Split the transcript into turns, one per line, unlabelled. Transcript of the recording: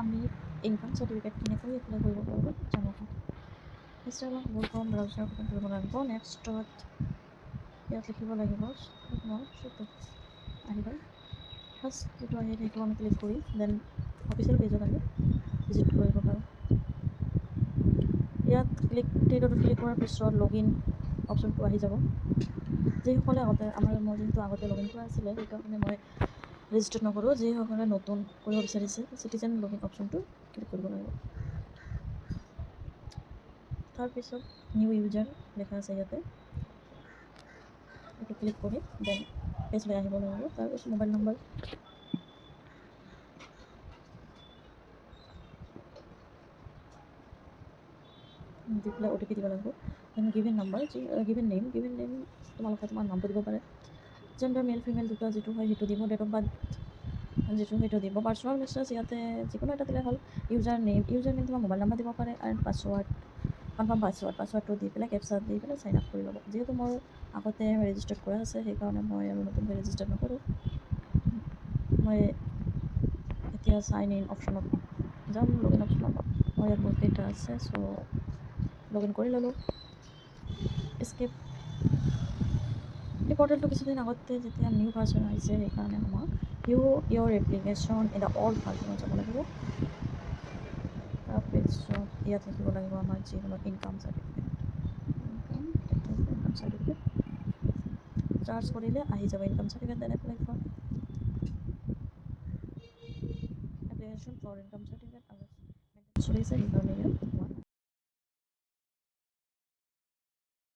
আমি income certificate কেনেকৈ apply কৰিব পাৰোঁ জানো। ফাৰ্ষ্ট আমাক গুগল ক্ৰম ব্ৰাউজাৰ ওপেন কৰিব লাগিব। নেক্সটত ইয়াত লিখিব লাগিব আহিব। ফাৰ্ষ্ট যিটো আহে সেইটো আমি ক্লিক কৰি দেন অফিচিয়েল পেজত আমি ভিজিট কৰিব পাৰোঁ। ইয়াত থ্ৰী ডটত ক্লিক কৰাৰ পিছত লগইন অপশ্যনটো আহি যাব। যিসকলে মই যিহেতু আগতে লগইন কৰা আছিলে সেইকাৰণে মই ৰেজিষ্টাৰ নকৰোঁ। যিসকলে নতুন কৰিব বিচাৰিছে চিটিজেন লগইন অপশ্যনটো ক্লিক কৰিব লাগিব। তাৰপিছত নিউ ইউজাৰ লেখা আছে ইয়াতে, এইটো ক্লিক কৰি দেন পেজলৈ আহিব লাগিব। তাৰপিছত মোবাইল নম্বৰ দি পেলাই OTP দিব লাগিব। Then given number given name তোমালোকে তোমাৰ নামটো দিব পাৰে। জেণ্ডাৰ মেল ফিমেল দুটা যিটো হয় সেইটো দিব। ডেট অফ বাৰ্থ যিটো সেইটো দিব। পাৰ্চনেল মেছেজ ইয়াতে যিকোনো এটা দিলে হ'ল। ইউজাৰ নেম তোমাৰ মোবাইল নাম্বাৰ দিব পাৰে এণ্ড পাছৱৰ্ড কনফাৰ্ম পাছৱৰ্ডটো দি পেলাই কেপচা দি পেলাই চাইন আপ কৰি ল'ব। যিহেতু মোৰ আগতে ৰেজিষ্টাৰ কৰা আছে সেইকাৰণে মই আৰু নতুনকৈ ৰেজিষ্টাৰ নকৰোঁ। মই এতিয়া চাইন ইন অপশ্যনত যাম। লগইন অপশ্যনত মোৰ ইয়াত বহুতকেইটা আছে চ' লগইন কৰি ল'লোঁ। স্কিপ এই পৰ্টেলটো কিছুদিন আগতে যেতিয়া নিউ ভাৰ্জন আহিছে সেইকাৰণে আমাক ইউৰ এপ্লিকেশ্যন এটা অল্ড ভাৰ্জনত যাব লাগিব। তাৰপিছত ইয়াত লিখিব লাগিব আমাৰ যিকোনো ইনকাম চাৰ্টিফিকেট চাৰ্চ কৰিলে আহি যাব income certificate then apply for application for income certificate চলিছে সেইকাৰণে ইয়াত